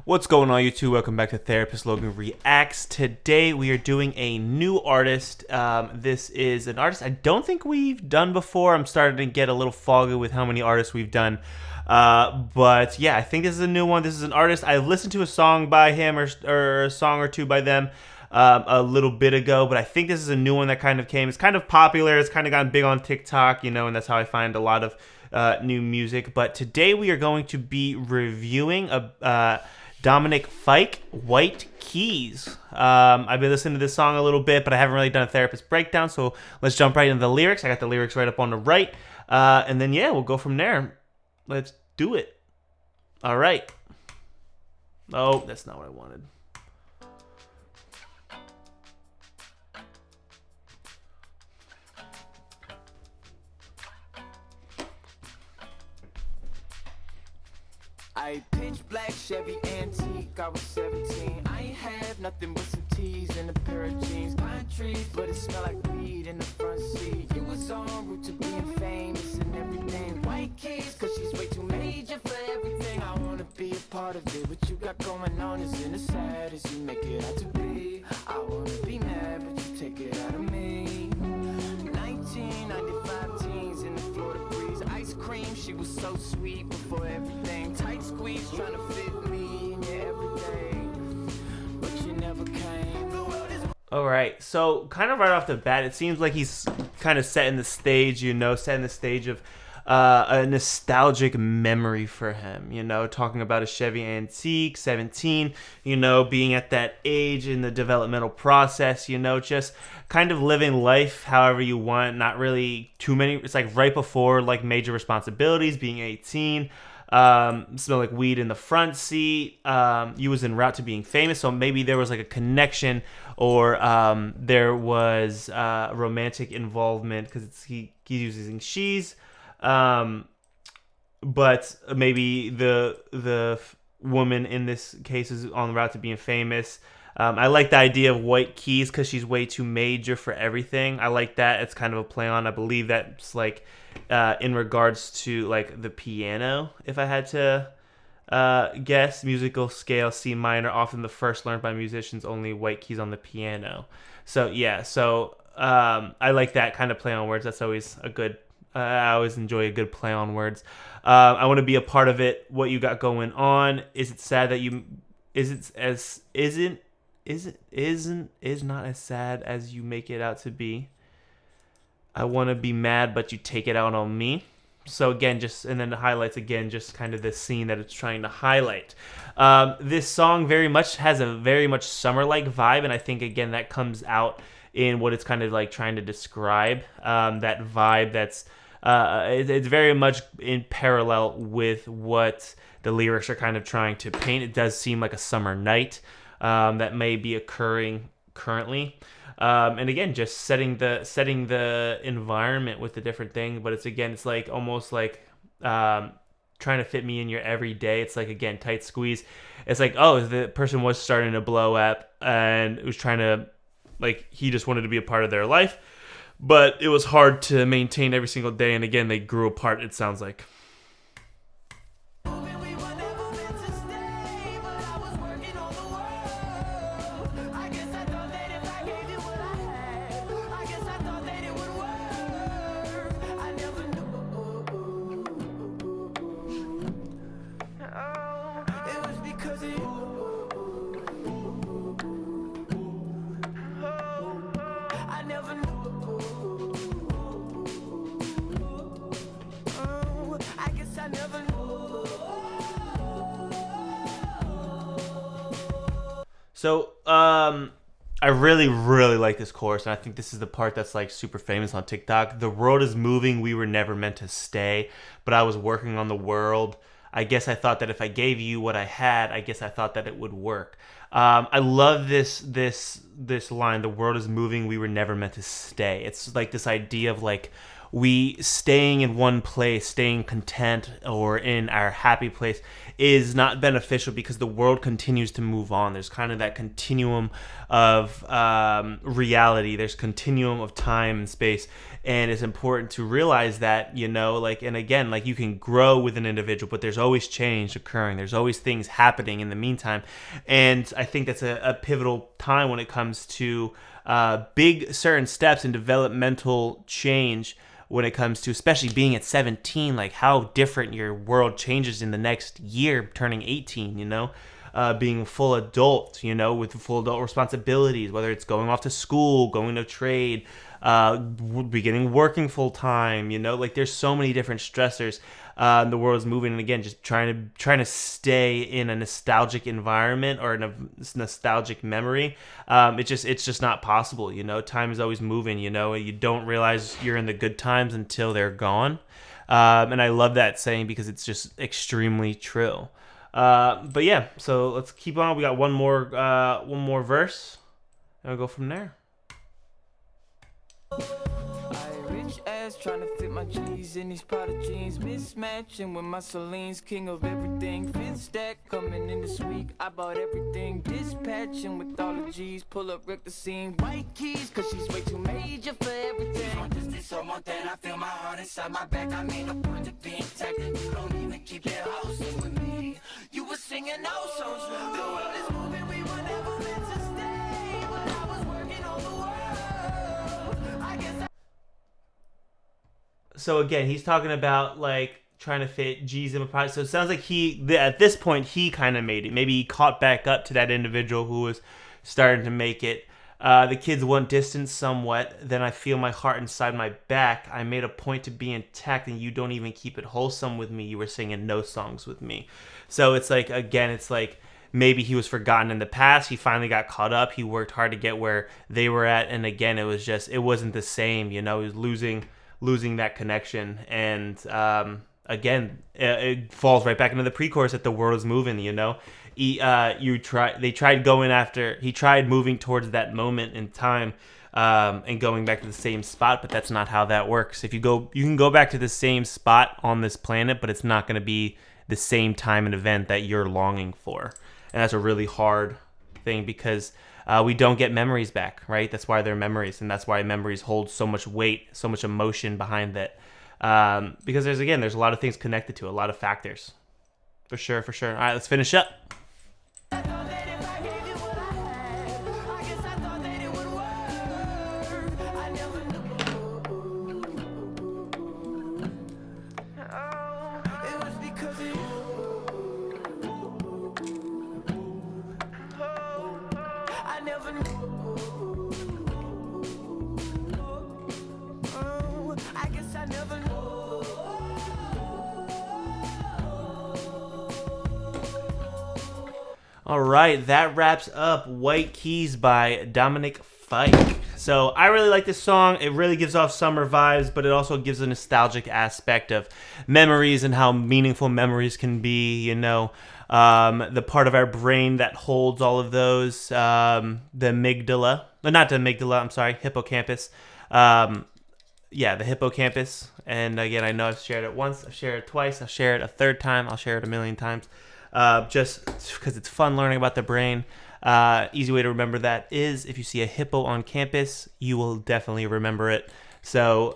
What's going on, YouTube? Welcome back to Therapist Logan Reacts. Today we are doing a new artist. This is an artist I don't think we've done before. I'm starting to get a little foggy with how many artists we've done. But yeah, I think this is a new one. This is an artist. I listened to a song by him or a song or two by them a little bit ago, but I think this is a new one that kind of came. It's kind of popular. It's kind of gotten big on TikTok, and that's how I find a lot of new music. But today we are going to be reviewing Dominic Fike, White Keys. I've been listening to this song a little bit, but I haven't really done a therapist breakdown, so let's jump right into the lyrics. I got the lyrics right up on the right, and then yeah, we'll go from there. Let's do it. All right. Oh, that's not what I wanted. I pitch black Chevy antique, I was 17. I ain't have nothing but some tees and a pair of jeans. Pine trees, but it smelled like weed in the front seat. You was en route to being famous and everything. White keys, cause she's way too major for everything. I wanna be a part of it. What you got going on isn't as sad as you make it out to be. I wanna be mad, but you take it out of me. 1995 teens in the Florida breeze. Ice cream, she was so sweet before everything. Tight squeeze, trying to fit me in your everyday, but you never came. The world is... All right, so kind of right off the bat, it seems like he's kind of setting the stage, setting the stage of a nostalgic memory for him, talking about a Chevy Antique, 17, being at that age in the developmental process, just kind of living life however you want, not really too many. It's like right before like major responsibilities, being 18, smell like weed in the front seat. You was en route to being famous, so maybe there was like a connection, or there was romantic involvement because he's using she's. But maybe the woman in this case is on the route to being famous. I like the idea of white keys because she's way too major for everything. I like that. It's kind of a play on. I believe that's like in regards to like the piano. If I had to guess, musical scale C minor, often the first learned by musicians. Only white keys on the piano. So yeah. So I like that kind of play on words. That's always a good. I always enjoy a good play on words. I want to be a part of it. What you got going on? Is it sad that you? Is not as sad as you make it out to be? I want to be mad, but you take it out on me. So again, and then the highlights again, just kind of this scene that it's trying to highlight. This song has a very much summer-like vibe, and I think again that comes out in what it's kind of like trying to describe. That vibe that's it's very much in parallel with what the lyrics are kind of trying to paint. It does seem like a summer night that may be occurring currently. And again, just setting the environment with the different thing. But it's like almost like trying to fit me in your everyday. It's like, again, tight squeeze. It's like, oh, the person was starting to blow up and it was trying to, like, he just wanted to be a part of their life. But it was hard to maintain every single day. And again, they grew apart, it sounds like. So, I really, really like this chorus, and I think this is the part that's like super famous on TikTok. The world is moving, we were never meant to stay, but I was working on the world. I guess I thought that if I gave you what I had, I guess I thought that it would work. I love this line, the world is moving, we were never meant to stay. It's like this idea of like we staying in one place, staying content or in our happy place is not beneficial because the world continues to move on. There's kind of that continuum of reality. There's continuum of time and space, and it's important to realize that, you know, like, and again, like, you can grow with an individual, but there's always change occurring. There's always things happening in the meantime, and I think that's a pivotal time when it comes to big certain steps in developmental change, when it comes to especially being at 17, like how different your world changes in the next year, turning 18, you know, being a full adult, you know, with full adult responsibilities, whether it's going off to school, going to trade, beginning working full time, you know, like there's so many different stressors. The world is moving, and again, just trying to stay in a nostalgic environment or in a nostalgic memory. It's just not possible. You know, time is always moving. You know, you don't realize you're in the good times until they're gone. And I love that saying because it's just extremely true. But yeah, so let's keep on. We got one more verse, and we'll go from there. Trying to fit my G's in these Prada jeans, mismatching with my Celine's, king of everything. Fifth stack coming in this week, I bought everything. Dispatching with all the G's, pull up, wreck the scene. White keys, cause she's way too major for everything. On distance or more than I feel my heart inside my back. I mean, the point of being tagged, you don't even keep it hosting with me. You were singing no songs. The world is moving, we were never meant to stay. But I was working on the world. I guess So again, he's talking about like trying to fit G's in a product. So it sounds like at this point, he kind of made it. Maybe he caught back up to that individual who was starting to make it. The kids want distance somewhat. Then I feel my heart inside my back. I made a point to be intact, and you don't even keep it wholesome with me. You were singing no songs with me. So it's like, again, it's like maybe he was forgotten in the past. He finally got caught up. He worked hard to get where they were at. And again, it wasn't the same. You know, he was losing that connection, and again, it falls right back into the pre-chorus that the world is moving. You know, he tried moving towards that moment in time, and going back to the same spot, but that's not how that works. You can go back to the same spot on this planet, but it's not going to be the same time and event that you're longing for, and that's a really hard thing because we don't get memories back, right? That's why they're memories, and that's why memories hold so much weight, so much emotion behind that. Because there's a lot of things connected to it, a lot of factors. For sure. All right, let's finish up. All right, that wraps up White Keys by Dominic Fike. So I really like this song. It really gives off summer vibes, but it also gives a nostalgic aspect of memories and how meaningful memories can be, you know. The part of our brain that holds all of those, the hippocampus. The hippocampus. And again, I know I've shared it once, I've shared it twice, I'll share it a third time, I'll share it a million times. Just because it's fun learning about the brain. Easy way to remember that is if you see a hippo on campus, you will definitely remember it. So,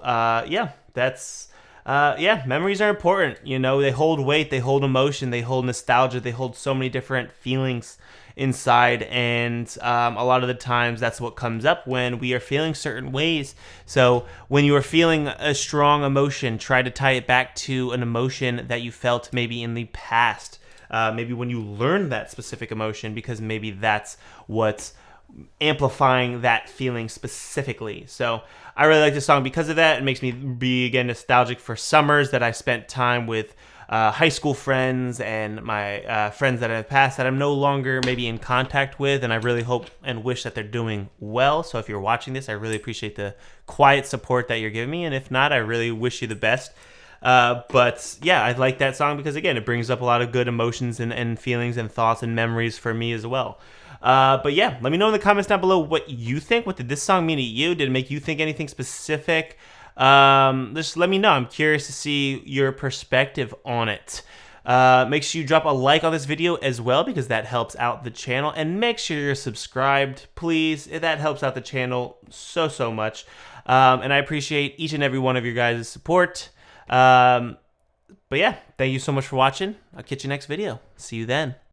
memories are important. You know, they hold weight, they hold emotion, they hold nostalgia, they hold so many different feelings inside. And a lot of the times that's what comes up when we are feeling certain ways. So when you are feeling a strong emotion, try to tie it back to an emotion that you felt maybe in the past. Maybe when you learned that specific emotion, because maybe that's what's amplifying that feeling specifically. So I really like this song because of that. It makes me be, again, nostalgic for summers that I spent time with high school friends and my friends that have passed that I'm no longer maybe in contact with, and I really hope and wish that they're doing well. So if you're watching this, I really appreciate the quiet support that you're giving me, and if not, I really wish you the best. But yeah, I like that song because, again, it brings up a lot of good emotions and feelings and thoughts and memories for me as well. But yeah, let me know in the comments down below what you think. What did this song mean to you? Did it make you think anything specific? Just let me know. I'm curious to see your perspective on it. Make sure you drop a like on this video as well, because that helps out the channel. And make sure you're subscribed, please. That helps out the channel so much. And I appreciate each and every one of your guys' support. But yeah, thank you so much for watching. I'll catch you next video. See you then.